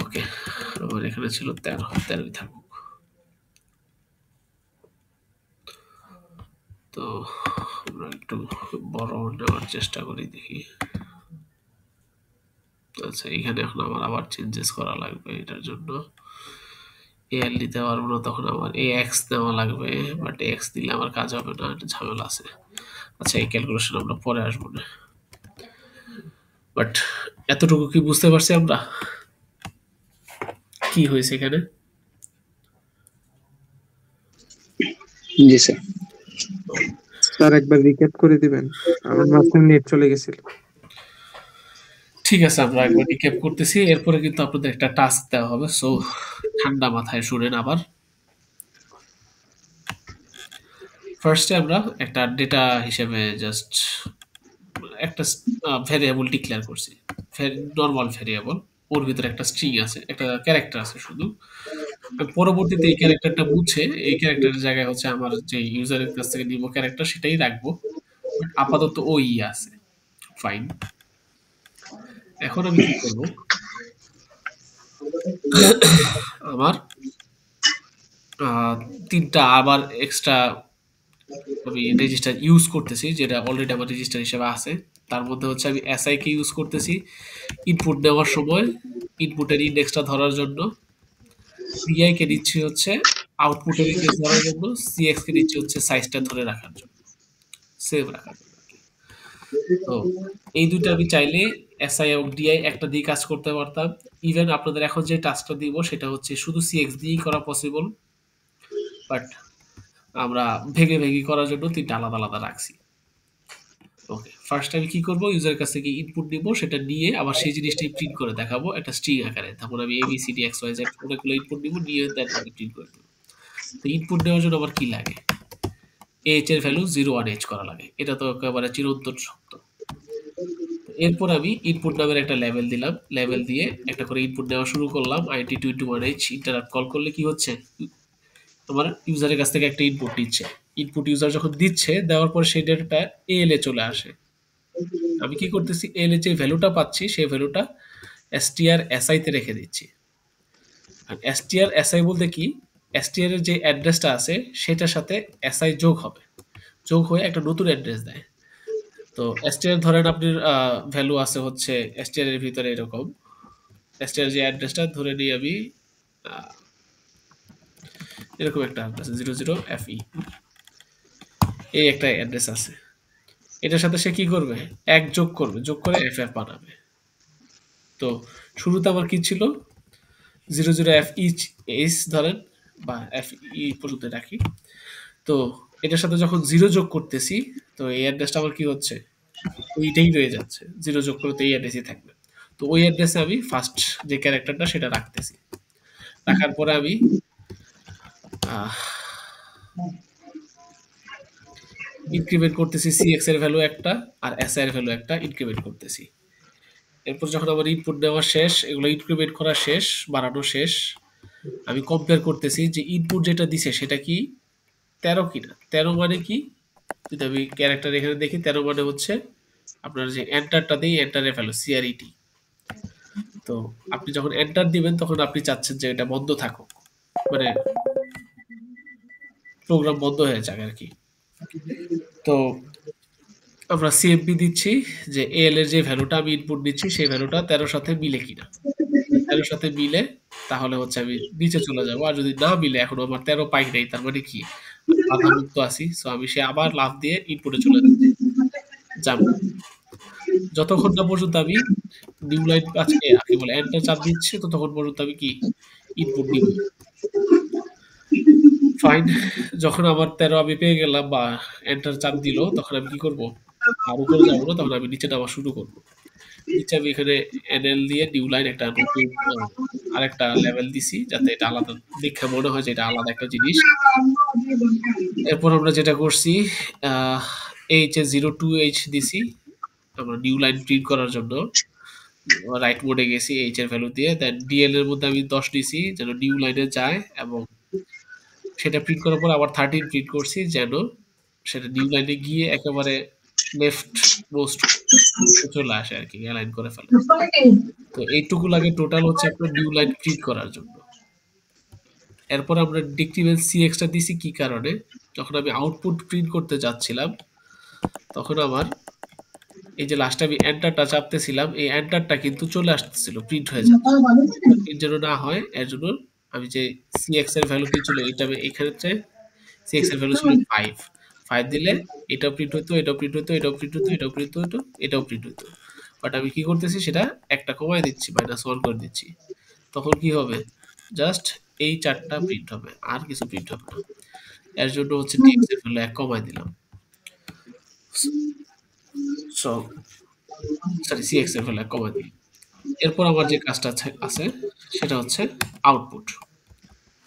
ওকে, আমার এখানে ছিল 13ই থাকুক। তো আমরা একটু বড় নেওয়ার চেষ্টা করি, দেখি। আচ্ছা, এখানে এখন আমার আবার চেঞ্জেস করা লাগবে, এটার জন্য এল নিতে পারবো না, তখন আমার এক্স নেওয়া লাগবে, বাট এক্স দিলে আমার কাজ হবে না, একটা ঝামেলা আছে। আচ্ছা, এই ক্যালকুলেশন আমরা পরে আসবো না, বাট এতটুকু কি বুঝতে পারছি আমরা কি হয়েছে এখানে? জি স্যার। স্যার একবার রিক্যাপ করে দিবেন, আমার মাঝখানে নেট চলে গেছিল। ঠিক আছে, আমরা একবার রিক্যাপ করতেছি, এরপরে কিন্তু আপনাদের একটা টাস্ক দেওয়া হবে, সো ঠান্ডা মাথায় শুনেন আবার। ফার্স্টে আমরা একটা ডেটা হিসেবে জাস্ট একটা ভ্যারিয়েবল ডিক্লেয়ার করছি, নর্মাল ভ্যারিয়েবল, ওর ভিতরে একটা স্ট্রিং আছে, একটা ক্যারেক্টার আছে শুধু। পরবর্তীতে এই ক্যারেক্টারটা মুছে এই ক্যারেক্টারের জায়গায় হচ্ছে আমার যে ইউজারের কাছ থেকে নিব ক্যারেক্টার সেটাই রাখবো, বাট আপাতত ওই আছে। ফাইন, এখন আমি কি করব, আমার তিনটা আবার এক্সট্রা আমি রেজিস্টার ইউজ করতেছি, যেটা অলরেডি আমার রেজিস্টার হিসেবে আছে। তার মধ্যে হচ্ছে আমি এসআই কে ইউজ করতেছি ইনপুট দেওয়ার সময়, ইনপুটের ইন্ডেক্সটা ধরার জন্য। ডিআই কে দিচ্ছি হচ্ছে আউটপুটের ইন্ডেক্স ধরার জন্য, সিএক্স কে দিচ্ছি হচ্ছে সাইজটা ধরে রাখার জন্য, সেভ রাখার জন্য। তো এই দুটো আমি চাইলে এসআই এবং ডিআই একটা দিয়ে কাজ করতে পারতাম। ইভেন আপনাদের এখন যে টাস্কটা দিব সেটা হচ্ছে শুধু সিএক্স দিয়েই করা পসিবল, বাট আমরা ভেঙে ভেঙে করার জন্য তিনটা আলাদা আলাদা রাখছি। ওকে, ফার্স্ট আমি কি করব, ইউজারের কাছ থেকে ইনপুট নিব, সেটা নিয়ে আবার সেই জিনিসটাই প্রিন্ট করে দেখাবো একটা স্ট্রিং আকারে। তারপর আমি এবিসিডি এক্স ওয়াই জেড অনেকগুলো ইনপুট নিব, নিয়ে তারপরে প্রিন্ট করে দেবো। তো ইনপুট নেওয়ার জন্য আবার কি লাগে, এইচ এর ভ্যালু 01h করা লাগে, এটা তো একেবারে চিরন্তন সত্য। এরপর আমি ইনপুট নামের একটা লেভেল দিলাম, লেভেল দিয়ে একটা করে ইনপুট নেওয়া শুরু করলাম। আইটি 21h ইন্টারাপ্ট কল করলে কি হচ্ছে, তোমার ইউজারের কাছ থেকে একটা ইনপুট নিচ্ছে, ইনপুট ইউজার যখন দিচ্ছে, দেওয়ার পর সেই ডেটাটা এল এ চলে আসে। আমি কি করতেছি, এল এ যে ভ্যালুটা পাচ্ছি সেই ভ্যালুটা এসটিআর এসআই তে রেখে দিচ্ছি। আর এসটিআর এসআই বলতে কি, এসটিআর এর যে অ্যাড্রেসটা আছে সেটার সাথে এসআই যোগ হবে, যোগ হয়ে একটা নতুন অ্যাড্রেস দেয়। তো এসটিআর ধরেন আপনার ভ্যালু আছে হচ্ছে এসটিআর এর ভিতরে এরকম, এসটিআর যে অ্যাড্রেসটা ধরে নিই আমি, এরকম একটা অ্যাড্রেস 00FE, এই একটা অ্যাড্রেস আছে। এটার সাথে সে কি করবে, এক যোগ করবে, যোগ করে FF বানাবে। তো শুরুতে আমার কি ছিল, 00FEH ধরেন, বা FE পর্যন্ত রাখি। তো এটার সাথে যখন 0 যোগ করতেছি, তো এই অ্যাড্রেসটা আমার কি হচ্ছে, ওইটাই রয়ে যাচ্ছে, 0 যোগ করে তো এই অ্যাড্রেসই থাকবে। তো ওই অ্যাড্রেসে আমি ফার্স্ট যে ক্যারেক্টারটা সেটা রাখতেছি, রাখার পরে আমি ইনক্রিমেন্ট করতেছি, সিএক্স এর ভ্যালু একটা আর এসআই এর ভ্যালু একটা ইনক্রিমেন্ট করতেছি। এরপর যখন আমার ইনপুট দেওয়া শেষ, এগুলো ইনক্রিমেন্ট করা শেষ, বাড়ানো শেষ, আমি কম্পেয়ার করতেছি যে ইনপুট যেটা দিছে সেটা কি 13 কিনা। 13 মানে কি, যদি আমি ক্যারেক্টার এখানে দেখি, 13 মানে হচ্ছে আপনার যে এন্টারটা দিই, এন্টারের ভ্যালু সিআরইটি। তো আপনি যখন এন্টার দিবেন তখন আপনি চাচ্ছেন যে এটা বন্ধ থাকুক, মানে প্রোগ্রাম বন্ধ হয়ে যাক আর কি। তো আমরা সিএমপি দিচ্ছি যে এল এর যে ভ্যালুটা আমি ইনপুট দিচ্ছি সেই ভ্যালুটা 13 সাথে মিলে কিনা। 13 সাথে মিলে তাহলে হচ্ছে আমি নিচে চলে যাব, আর যদি না মিলে, এখনো আমার 13 পাই নাই, তার মানে কি বাধামুক্ত আছি। সো আমি সে আবার লাফ দিয়ে ইনপুটে চলে যাব, যতক্ষণ না পর্যন্ত আমি নিউ লাইন আজকে কি বলে এন্টার চাপ দিচ্ছি, ততক্ষণ পর্যন্ত আমি কি ইনপুট দিব। ফাইন, যখন আমার 13 আমি পেয়ে গেলাম বা এন্টার চাপ দিল, তখন আমি কি করব, আর উপরে যাবো না, তখন আমি নিচে নামা শুরু করব। নিচে আমি এখানে এনএল দিয়ে নিউ লাইন একটা নতুন আরেকটা লেভেল দিছি, যাতে এটা আলাদা দেখে মনে হয় যে এটা আলাদা একটা জিনিস। এরপর আমরা যেটা করছি, এইচ এ 02H দিছি আমরা নিউ লাইন প্রিন্ট করার জন্য, রাইট মোডে গেছি এইচ এর ভ্যালু দিয়ে, দেন ডিএল এর মধ্যে আমি 10 দিছি যেন নিউ লাইনে যায়, এবং সেটা প্রিন্ট করার পর আবার 13 প্রিন্ট করছি যেন সেটা নিউ লাইনে গিয়ে একেবারে লেফট মোস্ট চলে আসে আর কি, অ্যালাইন করে ফেলে। তো এইটুকু লাগে টোটাল হচ্ছে আপনার নিউ লাইন প্রিন্ট করার জন্য। এরপর আমরা ডিক্রিমেন্ট cx টা দিছি কি কারণে, যখন আমি আউটপুট প্রিন্ট করতে যাচ্ছিলাম তখন আমার এই যে লাস্টে আমি এন্টারটা চাপতেছিলাম, এই এন্টারটা কিন্তু চলে আসতেছিল, প্রিন্ট হয়ে যাচ্ছে। প্রিন্ট যেন না হয় এর জন্য আমি যে cx এর ভ্যালু কি ছিল, এটা আমি এখানে cx এর ভ্যালু ছিল 5 5 দিলে এটাও প্রিন্ট হতো, এটাও প্রিন্ট হতো, এটাও প্রিন্ট হতো, এটাও প্রিন্ট হতো, এটাও প্রিন্ট হতো। বাট আমি কি করতেছি, সেটা একটা কমায় দিচ্ছি, -1 করে দিচ্ছি। তখন কি হবে, জাস্ট এই 4টা প্রিন্ট হবে, আর কিছু প্রিন্ট হবে না। এর জন্য হচ্ছে dx এর ভ্যালু 1 কমায় দিলাম। সো সরি, cx এর ভ্যালু 1 কমায় দিলাম। এরপর আমার যে কাজটা আছে সেটা হচ্ছে আউটপুট।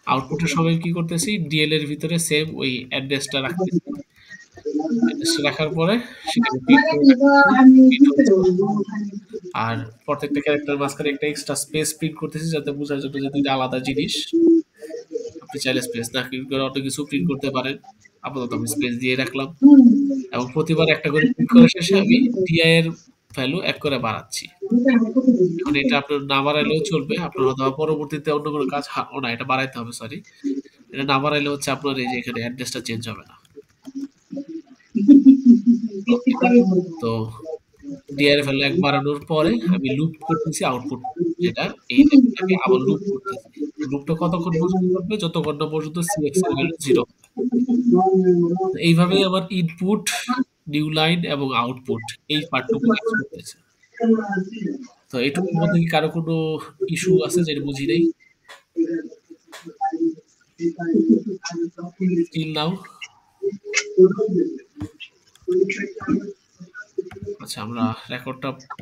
আউটপুটের সময় কি করতেছি, ডিএল এর ভিতরে সেম ওই অ্যাড্রেসটা রাখতেছি। অ্যাড্রেসটা রাখার পরে সেটাকে প্রিন্ট করে আর প্রত্যেকটা ক্যারেক্টার মাঝখানে একটা এক্সট্রা স্পেস প্রিন্ট করতেছি, যাতে বোঝার জন্য যে দুইটা আলাদা জিনিস। আপনি চাইলে স্পেস না প্রিন্ট করে অন্য কিছু প্রিন্ট করতে পারেন, আপাতত আমি স্পেস দিয়ে রাখলাম। এবং প্রতিবার একটা করে প্রিন্ট করার শেষে আমি ডিআই এর ভ্যালু 1 করে বাড়াচ্ছি। এখন এটা আপনার না বাড়াইলেও চলবে, আপনার হয়তো পরবর্তীতে অন্য কোনো কাজ না, এটা বাড়াইতে হবে, সরি। এটা না বাড়াইলে হচ্ছে আপনার এই যে এখানে অ্যাড্রেসটা চেঞ্জ হবে না। তো ডিআর ভ্যালু 1 বাড়ানোর পরে আমি লুপ করতেছি আউটপুট, যেটা এই লেখাটাকে আবার লুপ করতেছি। লুপটা কতক্ষণ পর্যন্ত করবে, যতক্ষণ না পর্যন্ত cx এর ভ্যালু 0। এইভাবেই আমার ইনপুট, নিউ লাইন এবং আউটপুট এই পার্টটুকু কাজ করতেছে। তো এটুকুর মধ্যে কি কারো কোনো ইস্যু আছে যেটা বুঝি নাই? Still now? আচ্ছা, আমরা রেকর্ডটা